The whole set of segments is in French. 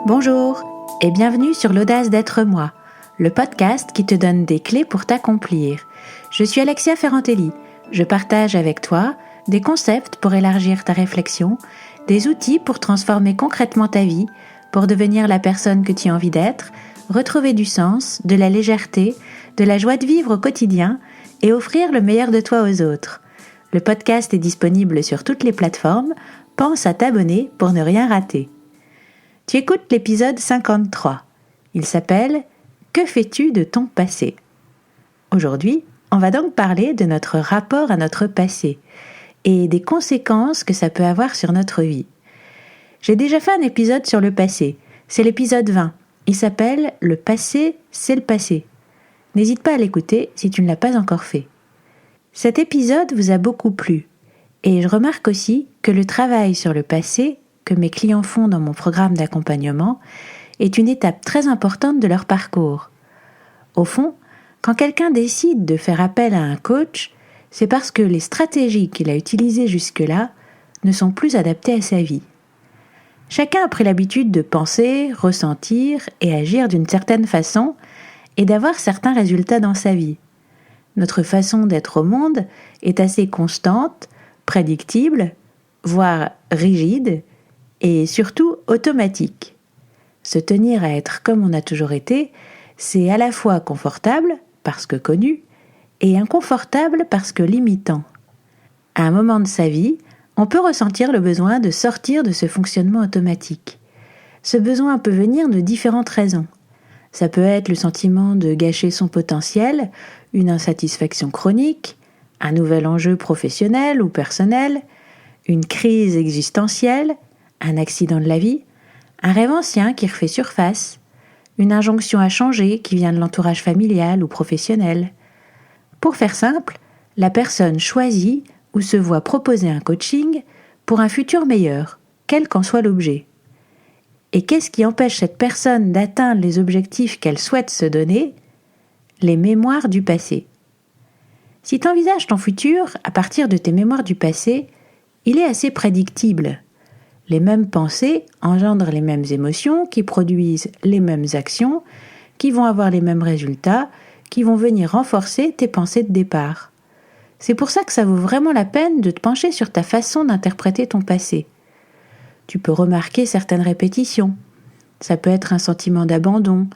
Bonjour et bienvenue sur l'Audace d'être moi, le podcast qui te donne des clés pour t'accomplir. Je suis Alexia Ferrantelli. Je partage avec toi des concepts pour élargir ta réflexion, des outils pour transformer concrètement ta vie, pour devenir la personne que tu as envie d'être, retrouver du sens, de la légèreté, de la joie de vivre au quotidien et offrir le meilleur de toi aux autres. Le podcast est disponible sur toutes les plateformes. Pense à t'abonner pour ne rien rater. Tu écoutes l'épisode 53. Il s'appelle « Que fais-tu de ton passé ?» Aujourd'hui, on va donc parler de notre rapport à notre passé et des conséquences que ça peut avoir sur notre vie. J'ai déjà fait un épisode sur le passé. C'est l'épisode 20. Il s'appelle « Le passé, c'est le passé ». N'hésite pas à l'écouter si tu ne l'as pas encore fait. Cet épisode vous a beaucoup plu et je remarque aussi que le travail sur le passé que mes clients font dans mon programme d'accompagnement est une étape très importante de leur parcours. Au fond, quand quelqu'un décide de faire appel à un coach, c'est parce que les stratégies qu'il a utilisées jusque-là ne sont plus adaptées à sa vie. Chacun a pris l'habitude de penser, ressentir et agir d'une certaine façon et d'avoir certains résultats dans sa vie. Notre façon d'être au monde est assez constante, prédictible, voire rigide, et surtout automatique. Se tenir à être comme on a toujours été, c'est à la fois confortable, parce que connu, et inconfortable parce que limitant. À un moment de sa vie, on peut ressentir le besoin de sortir de ce fonctionnement automatique. Ce besoin peut venir de différentes raisons. Ça peut être le sentiment de gâcher son potentiel, une insatisfaction chronique, un nouvel enjeu professionnel ou personnel, une crise existentielle, un accident de la vie, un rêve ancien qui refait surface, une injonction à changer qui vient de l'entourage familial ou professionnel. Pour faire simple, la personne choisit ou se voit proposer un coaching pour un futur meilleur, quel qu'en soit l'objet. Et qu'est-ce qui empêche cette personne d'atteindre les objectifs qu'elle souhaite se donner ? Les mémoires du passé. Si tu envisages ton futur à partir de tes mémoires du passé, il est assez prédictible. Les mêmes pensées engendrent les mêmes émotions qui produisent les mêmes actions, qui vont avoir les mêmes résultats, qui vont venir renforcer tes pensées de départ. C'est pour ça que ça vaut vraiment la peine de te pencher sur ta façon d'interpréter ton passé. Tu peux remarquer certaines répétitions. Ça peut être un sentiment d'abandon,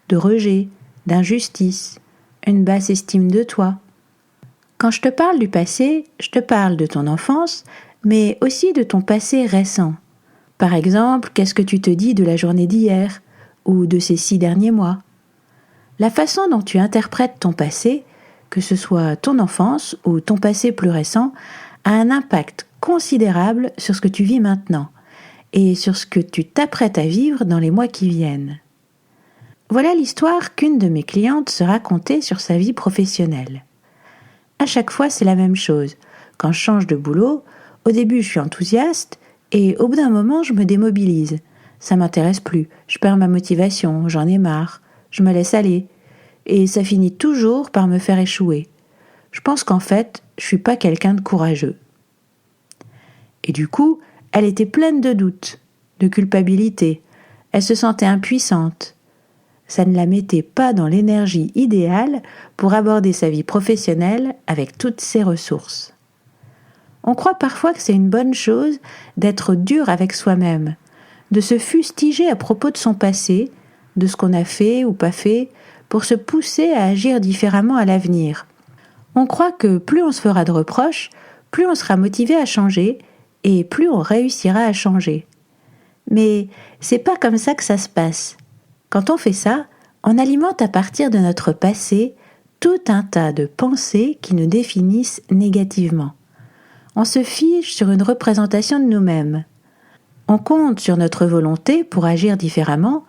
de rejet, d'injustice, une basse estime de toi. Quand je te parle du passé, je te parle de ton enfance, mais aussi de ton passé récent. Par exemple, qu'est-ce que tu te dis de la journée d'hier ou de ces 6 derniers mois ? La façon dont tu interprètes ton passé, que ce soit ton enfance ou ton passé plus récent, a un impact considérable sur ce que tu vis maintenant et sur ce que tu t'apprêtes à vivre dans les mois qui viennent. Voilà l'histoire qu'une de mes clientes se racontait sur sa vie professionnelle. À chaque fois, c'est la même chose. Quand je change de boulot, au début, je suis enthousiaste et au bout d'un moment, je me démobilise. Ça m'intéresse plus, je perds ma motivation, j'en ai marre, je me laisse aller. Et ça finit toujours par me faire échouer. Je pense qu'en fait, je suis pas quelqu'un de courageux. Et du coup, elle était pleine de doutes, de culpabilité. Elle se sentait impuissante. Ça ne la mettait pas dans l'énergie idéale pour aborder sa vie professionnelle avec toutes ses ressources. On croit parfois que c'est une bonne chose d'être dur avec soi-même, de se fustiger à propos de son passé, de ce qu'on a fait ou pas fait, pour se pousser à agir différemment à l'avenir. On croit que plus on se fera de reproches, plus on sera motivé à changer et plus on réussira à changer. Mais c'est pas comme ça que ça se passe. Quand on fait ça, on alimente à partir de notre passé tout un tas de pensées qui nous définissent négativement. On se fige sur une représentation de nous-mêmes. On compte sur notre volonté pour agir différemment,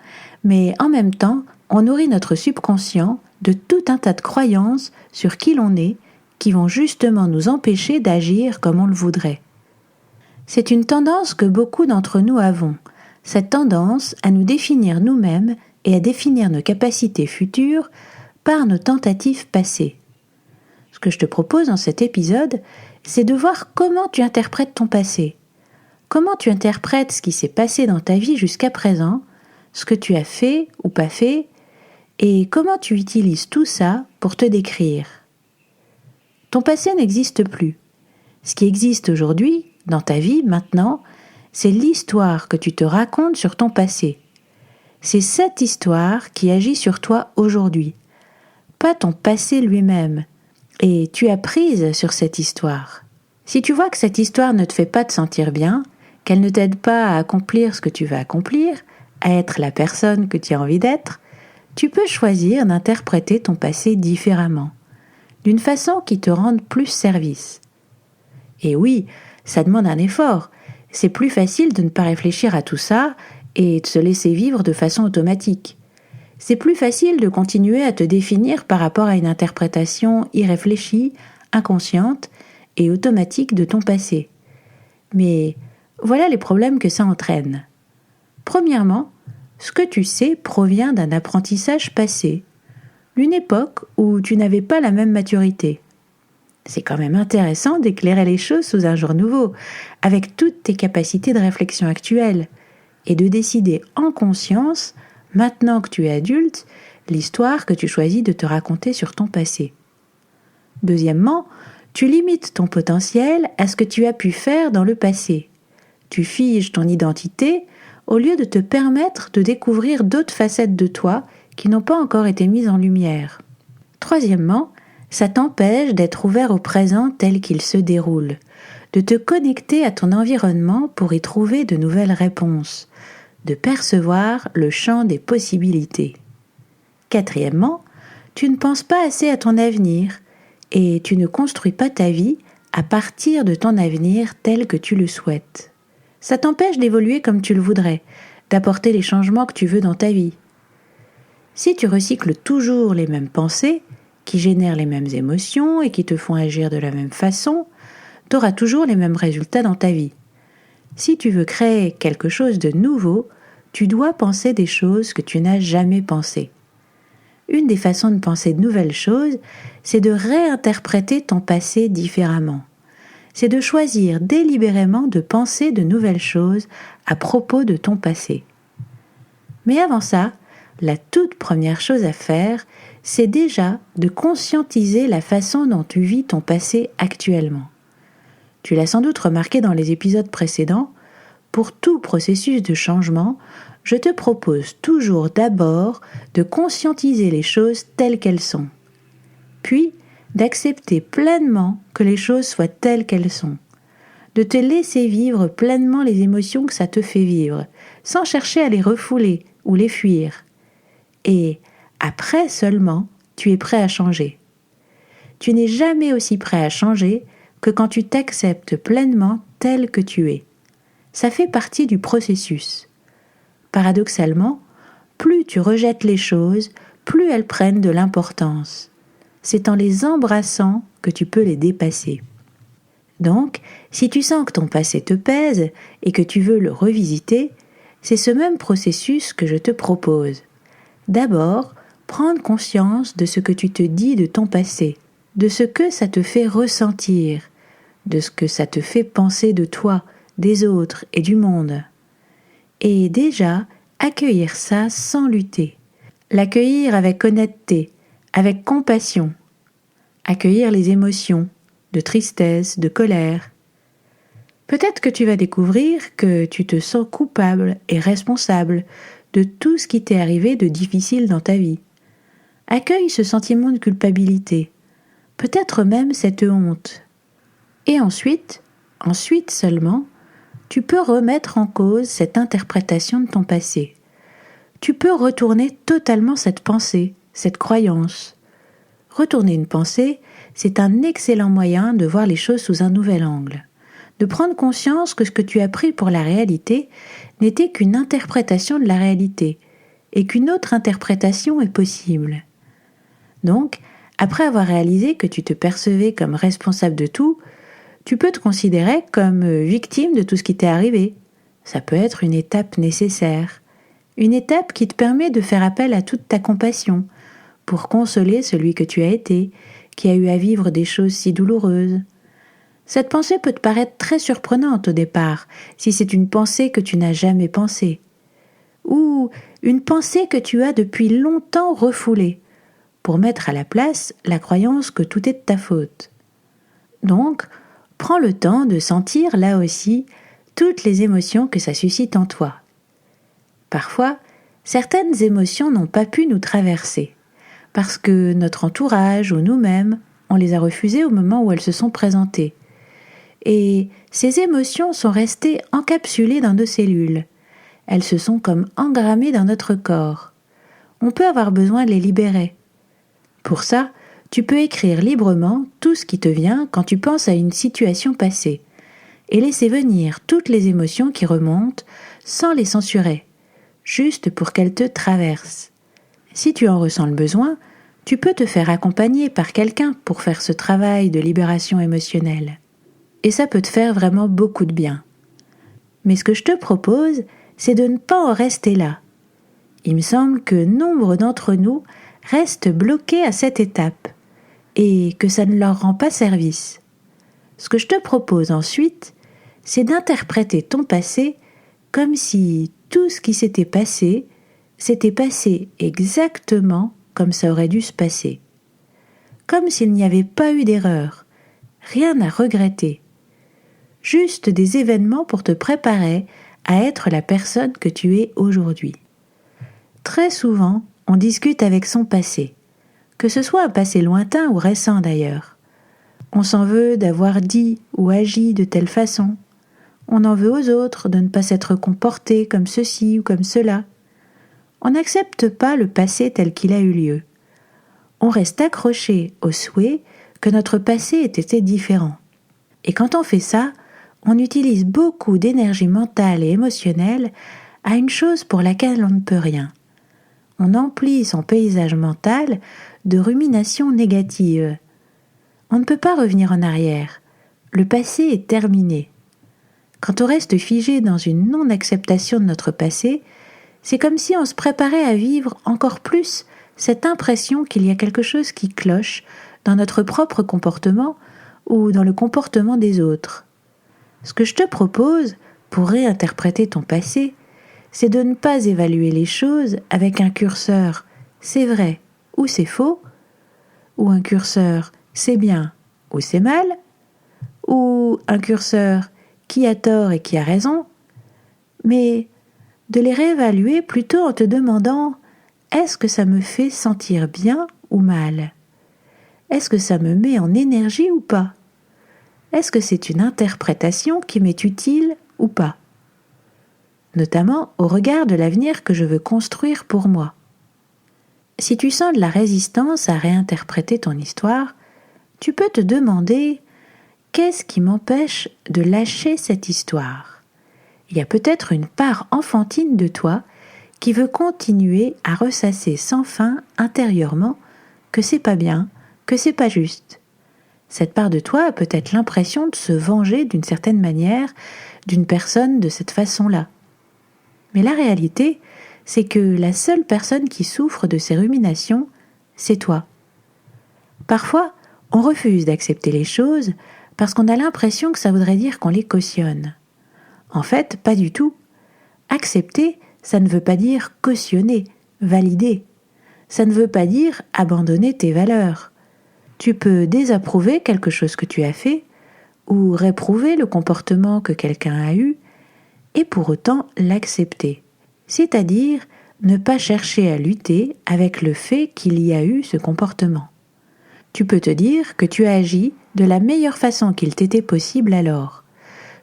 mais en même temps, on nourrit notre subconscient de tout un tas de croyances sur qui l'on est, qui vont justement nous empêcher d'agir comme on le voudrait. C'est une tendance que beaucoup d'entre nous avons, cette tendance à nous définir nous-mêmes et à définir nos capacités futures par nos tentatives passées. Ce que je te propose dans cet épisode, c'est de voir comment tu interprètes ton passé. Comment tu interprètes ce qui s'est passé dans ta vie jusqu'à présent, ce que tu as fait ou pas fait, et comment tu utilises tout ça pour te décrire. Ton passé n'existe plus. Ce qui existe aujourd'hui, dans ta vie, maintenant, c'est l'histoire que tu te racontes sur ton passé. C'est cette histoire qui agit sur toi aujourd'hui, pas ton passé lui-même, et tu as prise sur cette histoire. Si tu vois que cette histoire ne te fait pas te sentir bien, qu'elle ne t'aide pas à accomplir ce que tu veux accomplir, à être la personne que tu as envie d'être, tu peux choisir d'interpréter ton passé différemment, d'une façon qui te rende plus service. Et oui, ça demande un effort. C'est plus facile de ne pas réfléchir à tout ça et de se laisser vivre de façon automatique. C'est plus facile de continuer à te définir par rapport à une interprétation irréfléchie, inconsciente et automatique de ton passé. Mais voilà les problèmes que ça entraîne. Premièrement, ce que tu sais provient d'un apprentissage passé, d'une époque où tu n'avais pas la même maturité. C'est quand même intéressant d'éclairer les choses sous un jour nouveau, avec toutes tes capacités de réflexion actuelles, et de décider en conscience, maintenant que tu es adulte, l'histoire que tu choisis de te raconter sur ton passé. Deuxièmement, tu limites ton potentiel à ce que tu as pu faire dans le passé. Tu figes ton identité au lieu de te permettre de découvrir d'autres facettes de toi qui n'ont pas encore été mises en lumière. Troisièmement, ça t'empêche d'être ouvert au présent tel qu'il se déroule, de te connecter à ton environnement pour y trouver de nouvelles réponses, de percevoir le champ des possibilités. Quatrièmement, tu ne penses pas assez à ton avenir et tu ne construis pas ta vie à partir de ton avenir tel que tu le souhaites. Ça t'empêche d'évoluer comme tu le voudrais, d'apporter les changements que tu veux dans ta vie. Si tu recycles toujours les mêmes pensées, qui génèrent les mêmes émotions et qui te font agir de la même façon, tu auras toujours les mêmes résultats dans ta vie. Si tu veux créer quelque chose de nouveau, tu dois penser des choses que tu n'as jamais pensées. Une des façons de penser de nouvelles choses, c'est de réinterpréter ton passé différemment. C'est de choisir délibérément de penser de nouvelles choses à propos de ton passé. Mais avant ça, la toute première chose à faire, c'est déjà de conscientiser la façon dont tu vis ton passé actuellement. Tu l'as sans doute remarqué dans les épisodes précédents, pour tout processus de changement, je te propose toujours d'abord de conscientiser les choses telles qu'elles sont, puis d'accepter pleinement que les choses soient telles qu'elles sont, de te laisser vivre pleinement les émotions que ça te fait vivre, sans chercher à les refouler ou les fuir. Et après seulement, tu es prêt à changer. Tu n'es jamais aussi prêt à changer que quand tu t'acceptes pleinement tel que tu es. Ça fait partie du processus. Paradoxalement, plus tu rejettes les choses, plus elles prennent de l'importance. C'est en les embrassant que tu peux les dépasser. Donc, si tu sens que ton passé te pèse et que tu veux le revisiter, c'est ce même processus que je te propose. D'abord, prendre conscience de ce que tu te dis de ton passé, de ce que ça te fait ressentir, de ce que ça te fait penser de toi, des autres et du monde. Et déjà, accueillir ça sans lutter. L'accueillir avec honnêteté, avec compassion. Accueillir les émotions, de tristesse, de colère. Peut-être que tu vas découvrir que tu te sens coupable et responsable de tout ce qui t'est arrivé de difficile dans ta vie. Accueille ce sentiment de culpabilité, peut-être même cette honte. Et ensuite seulement, tu peux remettre en cause cette interprétation de ton passé. Tu peux retourner totalement cette pensée, cette croyance. Retourner une pensée, c'est un excellent moyen de voir les choses sous un nouvel angle, de prendre conscience que ce que tu as pris pour la réalité n'était qu'une interprétation de la réalité, et qu'une autre interprétation est possible. Donc, après avoir réalisé que tu te percevais comme responsable de tout, tu peux te considérer comme victime de tout ce qui t'est arrivé. Ça peut être une étape nécessaire, une étape qui te permet de faire appel à toute ta compassion pour consoler celui que tu as été, qui a eu à vivre des choses si douloureuses. Cette pensée peut te paraître très surprenante au départ, si c'est une pensée que tu n'as jamais pensée. ou une pensée que tu as depuis longtemps refoulée, pour mettre à la place la croyance que tout est de ta faute. Donc, prends le temps de sentir là aussi toutes les émotions que ça suscite en toi. Parfois, certaines émotions n'ont pas pu nous traverser, parce que notre entourage ou nous-mêmes, on les a refusées au moment où elles se sont présentées. Et ces émotions sont restées encapsulées dans nos cellules. Elles se sont comme engrammées dans notre corps. On peut avoir besoin de les libérer. Pour ça, tu peux écrire librement tout ce qui te vient quand tu penses à une situation passée, et laisser venir toutes les émotions qui remontent sans les censurer, juste pour qu'elles te traversent. Si tu en ressens le besoin, tu peux te faire accompagner par quelqu'un pour faire ce travail de libération émotionnelle. Et ça peut te faire vraiment beaucoup de bien. Mais ce que je te propose, c'est de ne pas en rester là. Il me semble que nombre d'entre nous restent bloqués à cette étape et que ça ne leur rend pas service. Ce que je te propose ensuite, c'est d'interpréter ton passé comme si tout ce qui s'était passé exactement comme ça aurait dû se passer. Comme s'il n'y avait pas eu d'erreur, rien à regretter. Juste des événements pour te préparer à être la personne que tu es aujourd'hui. Très souvent, on discute avec son passé, que ce soit un passé lointain ou récent d'ailleurs. On s'en veut d'avoir dit ou agi de telle façon. On en veut aux autres de ne pas s'être comportés comme ceci ou comme cela. On n'accepte pas le passé tel qu'il a eu lieu. On reste accroché au souhait que notre passé ait été différent. Et quand on fait ça, on utilise beaucoup d'énergie mentale et émotionnelle à une chose pour laquelle on ne peut rien. On emplit son paysage mental de ruminations négatives. On ne peut pas revenir en arrière. Le passé est terminé. Quand on reste figé dans une non-acceptation de notre passé, c'est comme si on se préparait à vivre encore plus cette impression qu'il y a quelque chose qui cloche dans notre propre comportement ou dans le comportement des autres. Ce que je te propose, pour réinterpréter ton passé, c'est de ne pas évaluer les choses avec un curseur « c'est vrai » ou « c'est faux », ou un curseur « c'est bien » ou « c'est mal », ou un curseur « qui a tort et qui a raison », mais de les réévaluer plutôt en te demandant « est-ce que ça me fait sentir bien ou mal ? Est-ce que ça me met en énergie ou pas ? Est-ce que c'est une interprétation qui m'est utile ou pas ? Notamment au regard de l'avenir que je veux construire pour moi. Si tu sens de la résistance à réinterpréter ton histoire, tu peux te demander « qu'est-ce qui m'empêche de lâcher cette histoire ?» Il y a peut-être une part enfantine de toi qui veut continuer à ressasser sans fin intérieurement que c'est pas bien, que c'est pas juste. Cette part de toi a peut-être l'impression de se venger d'une certaine manière d'une personne de cette façon-là. Mais la réalité, c'est que la seule personne qui souffre de ces ruminations, c'est toi. Parfois, on refuse d'accepter les choses parce qu'on a l'impression que ça voudrait dire qu'on les cautionne. En fait, pas du tout. Accepter, ça ne veut pas dire cautionner, valider. Ça ne veut pas dire abandonner tes valeurs. Tu peux désapprouver quelque chose que tu as fait ou réprouver le comportement que quelqu'un a eu et pour autant l'accepter. C'est-à-dire ne pas chercher à lutter avec le fait qu'il y a eu ce comportement. Tu peux te dire que tu as agi de la meilleure façon qu'il t'était possible alors,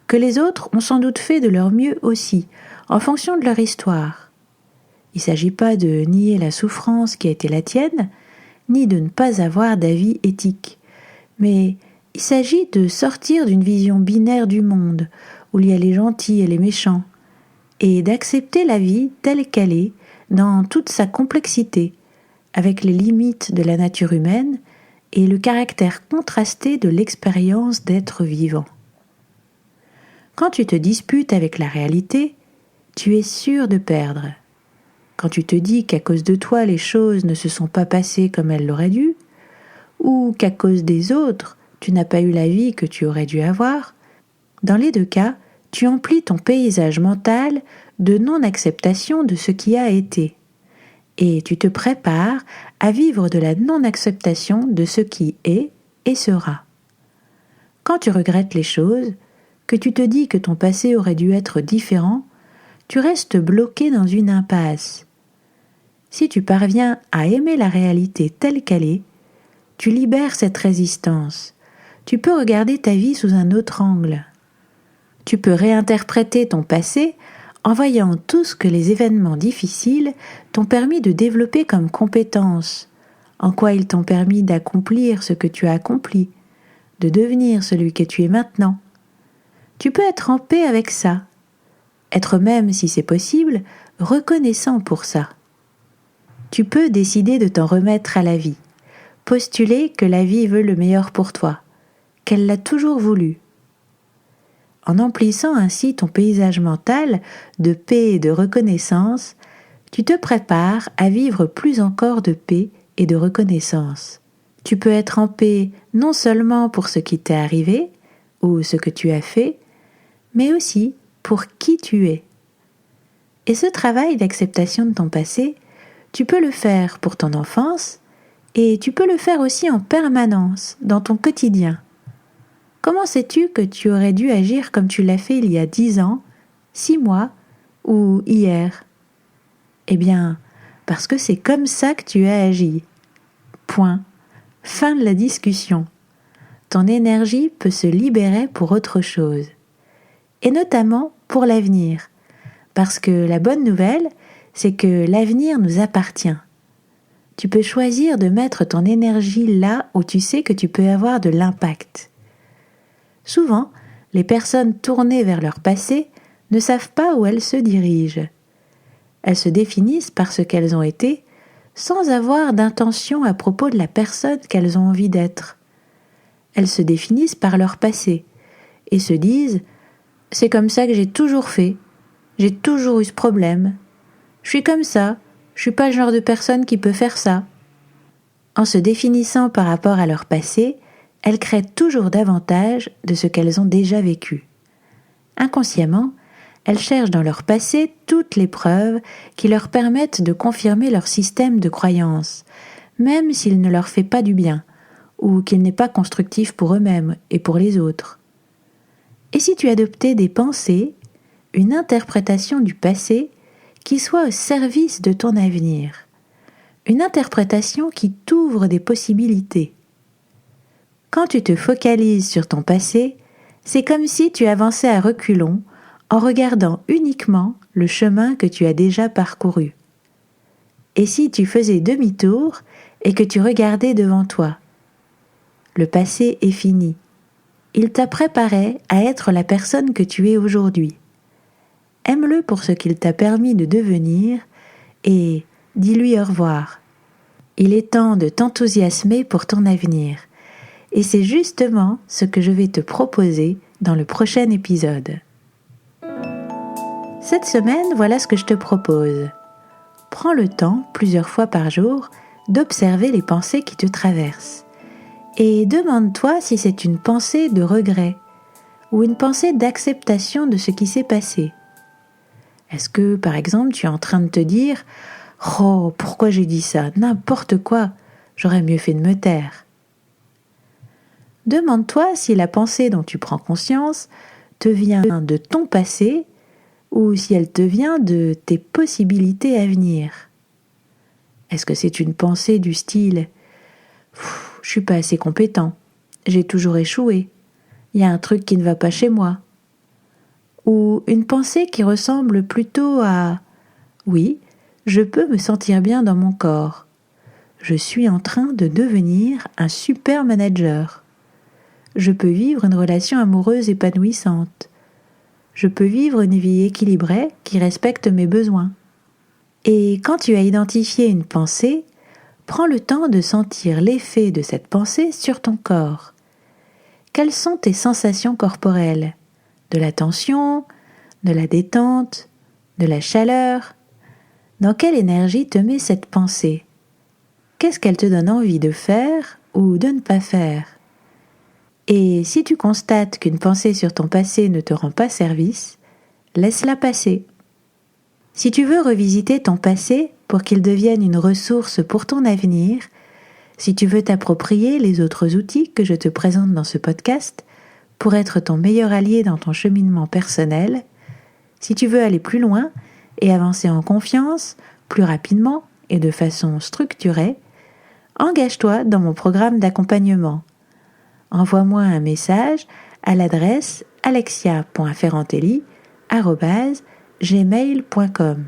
que les autres ont sans doute fait de leur mieux aussi, en fonction de leur histoire. Il ne s'agit pas de nier la souffrance qui a été la tienne, ni de ne pas avoir d'avis éthique, mais il s'agit de sortir d'une vision binaire du monde, où il y a les gentils et les méchants, et d'accepter la vie telle qu'elle est, dans toute sa complexité, avec les limites de la nature humaine et le caractère contrasté de l'expérience d'être vivant. Quand tu te disputes avec la réalité, tu es sûr de perdre. Quand tu te dis qu'à cause de toi les choses ne se sont pas passées comme elles l'auraient dû, ou qu'à cause des autres tu n'as pas eu la vie que tu aurais dû avoir, dans les deux cas, tu emplis ton paysage mental de non-acceptation de ce qui a été. Et tu te prépares à vivre de la non-acceptation de ce qui est et sera. Quand tu regrettes les choses, que tu te dis que ton passé aurait dû être différent, tu restes bloqué dans une impasse. Si tu parviens à aimer la réalité telle qu'elle est, tu libères cette résistance. Tu peux regarder ta vie sous un autre angle. Tu peux réinterpréter ton passé en voyant tout ce que les événements difficiles t'ont permis de développer comme compétence, en quoi ils t'ont permis d'accomplir ce que tu as accompli, de devenir celui que tu es maintenant. Tu peux être en paix avec ça, être même, si c'est possible, reconnaissant pour ça. Tu peux décider de t'en remettre à la vie, postuler que la vie veut le meilleur pour toi, qu'elle l'a toujours voulu. En emplissant ainsi ton paysage mental de paix et de reconnaissance, tu te prépares à vivre plus encore de paix et de reconnaissance. Tu peux être en paix non seulement pour ce qui t'est arrivé ou ce que tu as fait, mais aussi pour qui tu es. Et ce travail d'acceptation de ton passé, tu peux le faire pour ton enfance et tu peux le faire aussi en permanence dans ton quotidien. Comment sais-tu que tu aurais dû agir comme tu l'as fait il y a 10 ans, 6 mois ou hier ? Eh bien, parce que c'est comme ça que tu as agi. Point. Fin de la discussion. Ton énergie peut se libérer pour autre chose. Et notamment pour l'avenir. Parce que la bonne nouvelle, c'est que l'avenir nous appartient. Tu peux choisir de mettre ton énergie là où tu sais que tu peux avoir de l'impact. Souvent, les personnes tournées vers leur passé ne savent pas où elles se dirigent. Elles se définissent par ce qu'elles ont été, sans avoir d'intention à propos de la personne qu'elles ont envie d'être. Elles se définissent par leur passé et se disent « c'est comme ça que j'ai toujours fait, j'ai toujours eu ce problème, je suis comme ça, je suis pas le genre de personne qui peut faire ça ». En se définissant par rapport à leur passé, elles créent toujours davantage de ce qu'elles ont déjà vécu. Inconsciemment, elles cherchent dans leur passé toutes les preuves qui leur permettent de confirmer leur système de croyance, même s'il ne leur fait pas du bien, ou qu'il n'est pas constructif pour eux-mêmes et pour les autres. Et si tu adoptais des pensées, une interprétation du passé qui soit au service de ton avenir, une interprétation qui t'ouvre des possibilités. Quand tu te focalises sur ton passé, c'est comme si tu avançais à reculons en regardant uniquement le chemin que tu as déjà parcouru. Et si tu faisais demi-tour et que tu regardais devant toi ? Le passé est fini. Il t'a préparé à être la personne que tu es aujourd'hui. Aime-le pour ce qu'il t'a permis de devenir et dis-lui au revoir. Il est temps de t'enthousiasmer pour ton avenir. Et c'est justement ce que je vais te proposer dans le prochain épisode. Cette semaine, voilà ce que je te propose. Prends le temps, plusieurs fois par jour, d'observer les pensées qui te traversent. Et demande-toi si c'est une pensée de regret ou une pensée d'acceptation de ce qui s'est passé. Est-ce que, par exemple, tu es en train de te dire « Oh, pourquoi j'ai dit ça ? N'importe quoi, j'aurais mieux fait de me taire. » Demande-toi si la pensée dont tu prends conscience te vient de ton passé ou si elle te vient de tes possibilités à venir. Est-ce que c'est une pensée du style « Je suis pas assez compétent, j'ai toujours échoué, il y a un truc qui ne va pas chez moi » ou une pensée qui ressemble plutôt à « Oui, je peux me sentir bien dans mon corps, je suis en train de devenir un super manager ». Je peux vivre une relation amoureuse épanouissante. Je peux vivre une vie équilibrée qui respecte mes besoins. Et quand tu as identifié une pensée, prends le temps de sentir l'effet de cette pensée sur ton corps. Quelles sont tes sensations corporelles ? De la tension, de la détente, de la chaleur ? Dans quelle énergie te met cette pensée ? Qu'est-ce qu'elle te donne envie de faire ou de ne pas faire ? Et si tu constates qu'une pensée sur ton passé ne te rend pas service, laisse-la passer. Si tu veux revisiter ton passé pour qu'il devienne une ressource pour ton avenir, si tu veux t'approprier les autres outils que je te présente dans ce podcast pour être ton meilleur allié dans ton cheminement personnel, si tu veux aller plus loin et avancer en confiance, plus rapidement et de façon structurée, engage-toi dans mon programme d'accompagnement. Envoie-moi un message à l'adresse alexia.ferrantelli@gmail.com.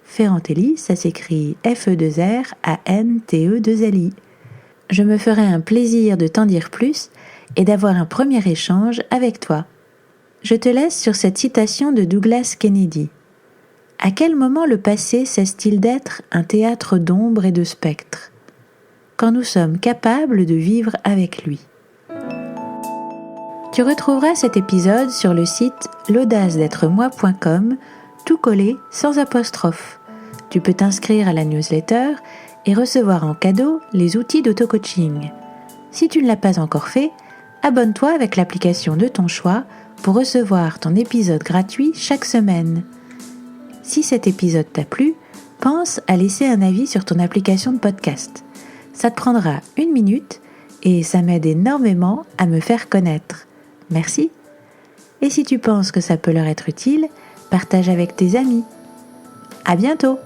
Ferrantelli, ça s'écrit F-E-2-R-A-N-T-E-2-L-I. Je me ferai un plaisir de t'en dire plus et d'avoir un premier échange avec toi. Je te laisse sur cette citation de Douglas Kennedy. À quel moment le passé cesse-t-il d'être un théâtre d'ombres et de spectres ? Quand nous sommes capables de vivre avec lui. Tu retrouveras cet épisode sur le site l'audace-d'être-moi.com, tout collé sans apostrophe. Tu peux t'inscrire à la newsletter et recevoir en cadeau les outils d'auto-coaching. Si tu ne l'as pas encore fait, abonne-toi avec l'application de ton choix pour recevoir ton épisode gratuit chaque semaine. Si cet épisode t'a plu, pense à laisser un avis sur ton application de podcast. Ça te prendra 1 minute et ça m'aide énormément à me faire connaître. Merci. Et si tu penses que ça peut leur être utile, partage avec tes amis. À bientôt!